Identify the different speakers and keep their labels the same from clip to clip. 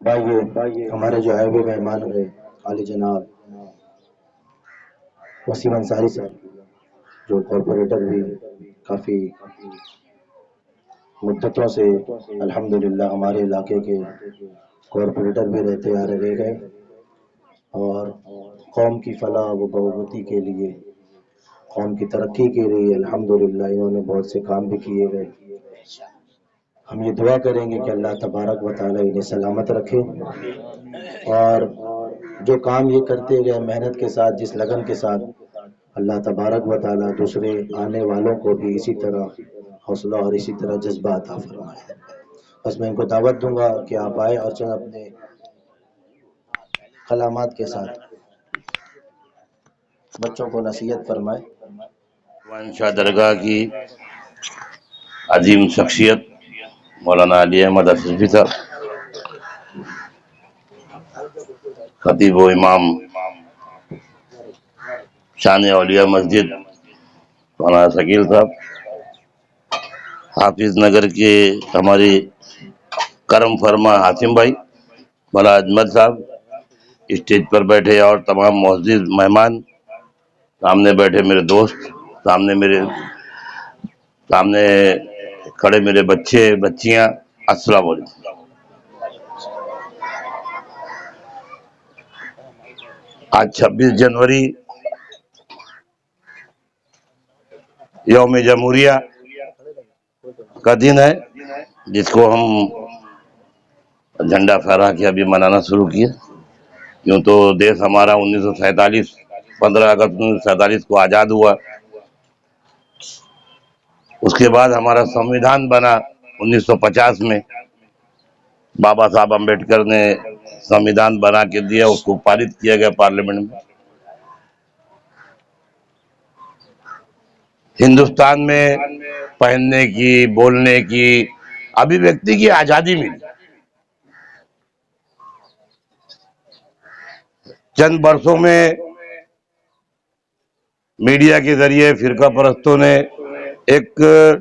Speaker 1: भाई हमारे जो हाईवे मेहमान हुए आली जनाब वसीम अंसारी साहब, जो कॉरपोरेटर भी काफ़ी मुद्दतों से अल्हम्दुलिल्लाह हमारे इलाके के कॉरपोरेटर भी रहते आ रहे गए और कौम की फलाह व बहबूदी के लिए, कौम की तरक्की के लिए अल्हम्दुलिल्लाह इन्होंने बहुत से काम भी किए गए। हम ये दुआ करेंगे कि अल्लाह तबारक व तआला इन्हें सलामत रखे और जो काम ये करते गए मेहनत के साथ, जिस लगन के साथ, अल्लाह तबारक व तआला दूसरे आने वालों को भी इसी तरह हौसला और इसी तरह जज्बा अता फरमाए। बस मैं इनको दावत दूंगा कि आप आए और चंद अपने कलामात के साथ बच्चों को नसीहत फरमाए।
Speaker 2: शाह दरगाह की अजीम शख्सियत मौलाना अली अहमद असरफी साहब, खतीब व इमाम शान औलिया मस्जिद मौलाना शकील साहब, हाफिज नगर के हमारे करम फरमा हातिम भाई, मौलाना अजमत साहब, स्टेज पर बैठे और तमाम मुअज़्ज़िज़ मेहमान, सामने बैठे मेरे दोस्त, सामने खड़े मेरे बच्चे बच्चियां, अस्सलाम वालेकुम। आज 26 जनवरी यौम जमहूरिया का दिन है, जिसको हम झंडा फहरा के अभी मनाना शुरू किए। यूं तो देश हमारा 1947 15 अगस्त 1947 को आज़ाद हुआ। उसके बाद हमारा संविधान बना 1950 में। बाबा साहब अम्बेडकर ने संविधान बना के दिया, उसको पारित किया गया पार्लियामेंट में। हिंदुस्तान में पहनने की, बोलने की, अभिव्यक्ति की आजादी मिली। चंद वर्षों में मीडिया के जरिए फिरका परस्तों ने एक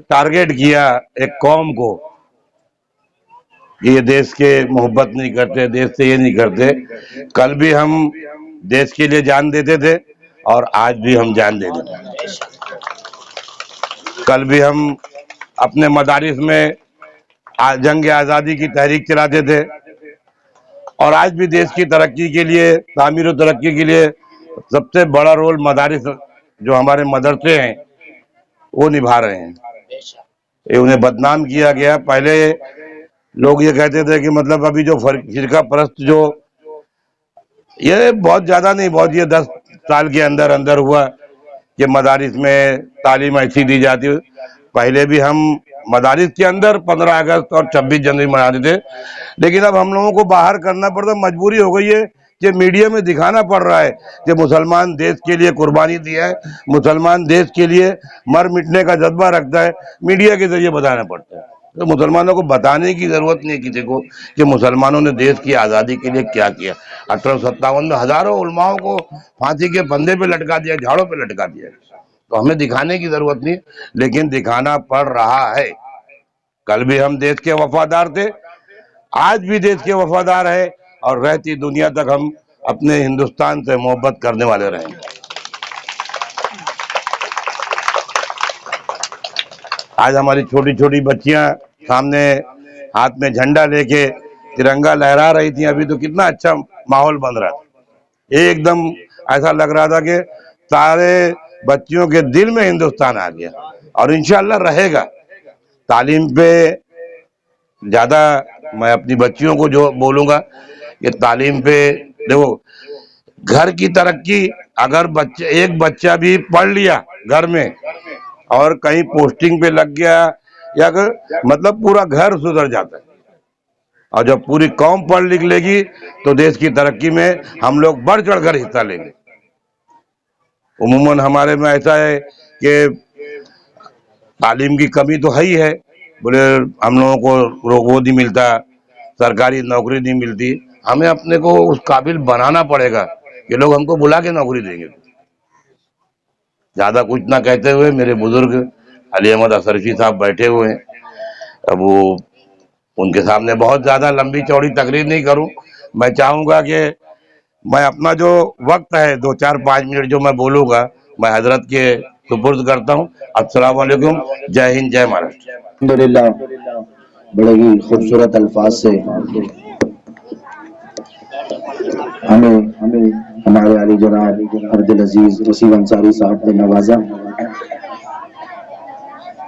Speaker 2: टारगेट किया एक कौम को कि ये देश के मोहब्बत नहीं करते, देश से ये नहीं करते। कल भी हम देश के लिए जान देते थे और आज भी हम जान दे देते हैं। कल भी हम अपने मदारिस में जंग आज़ादी की तहरीक चलाते थे और आज भी देश की तरक्की के लिए, तामीर और तरक्की के लिए सबसे बड़ा रोल मदारिस, जो हमारे मदरसे हैं, वो निभा रहे हैं। ये उन्हें बदनाम किया गया। पहले लोग ये कहते थे कि मतलब अभी जो फिरका परस्त, जो ये बहुत ज्यादा नहीं, बहुत ये 10 साल के अंदर अंदर हुआ कि मदारिस में तालीम ऐसी दी जाती है। पहले भी हम मदारिस के अंदर 15 अगस्त और 26 जनवरी मनाते थे, लेकिन अब हम लोगों को बाहर करना पड़ता, मजबूरी हो गई है कि मीडिया में दिखाना पड़ रहा है कि मुसलमान देश के लिए कुर्बानी दिया है, मुसलमान देश के लिए मर मिटने का जज्बा रखता है, मीडिया के जरिए बताना पड़ता है। तो मुसलमानों को बताने की जरूरत नहीं है किसी को कि मुसलमानों ने देश की आज़ादी के लिए क्या किया। 1857 में हजारों उलमाओं को फांसी के फंदे पे लटका दिया, झाड़ों पे लटका दिया। तो हमें दिखाने की जरूरत नहीं, लेकिन दिखाना पड़ रहा है। कल भी हम देश के वफादार थे, आज भी देश के वफादार है और रहती दुनिया तक हम अपने हिंदुस्तान से मोहब्बत करने वाले रहेंगे। आज हमारी छोटी छोटी बच्चियां सामने हाथ में झंडा लेके तिरंगा लहरा रही थी। अभी तो कितना अच्छा माहौल बन रहा था, एकदम ऐसा लग रहा था कि सारे बच्चियों के दिल में हिंदुस्तान आ गया और इंशाल्लाह रहेगा। तालीम पे ज्यादा मैं अपनी बच्चियों को जो बोलूंगा कि तालीम पे देखो, घर की तरक्की, अगर एक बच्चा भी पढ़ लिया घर में और कहीं पोस्टिंग पे लग गया या मतलब पूरा घर सुधर जाता है। और जब पूरी कौम पढ़ लिख लेगी तो देश की तरक्की में हम लोग बढ़ चढ़कर हिस्सा लेंगे। उमूमन हमारे में ऐसा है कि तालीम की कमी तो है ही है, बोले हम लोगों को वो नहीं मिलता, सरकारी नौकरी नहीं मिलती। हमें अपने को उस काबिल बनाना पड़ेगा कि लोग हमको बुला के नौकरी देंगे। ज्यादा कुछ ना कहते हुए मेरे बुजुर्ग अली अहमद असरफी साहब बैठे हुए हैं। अब वो उनके सामने बहुत ज़्यादा लंबी चौड़ी तकरीर नहीं करूं। मैं चाहूँगा कि मैं अपना जो वक्त है 2-4-5 मिनट जो मैं बोलूँगा मैं हजरत के सुपुर्द करता हूँ। अस्सलाम वालेकुम, जय हिंद, जय महाराष्ट्र।
Speaker 1: अल्हम्दुलिल्लाह, बड़े ही खूबसूरत अल्फाज से हमें हमारे अली जनाब अर्दिल अजीज वसीम अंसारी साहब ने नवाजा।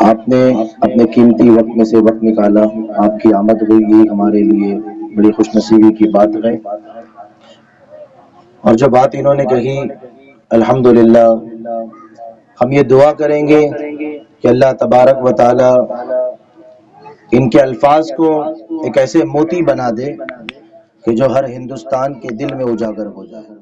Speaker 1: आपने अपने कीमती वक्त में से वक्त निकाला, आपकी आमद हुई, ये हमारे लिए बड़ी खुशनसीबी की बात है। और जो बात इन्होंने कही, अल्हम्दुलिल्लाह, हम ये दुआ करेंगे कि अल्लाह तबारक व तआला इनके अल्फाज को एक ऐसे मोती बना दे कि जो हर हिंदुस्तान के दिल में उजागर हो जाए।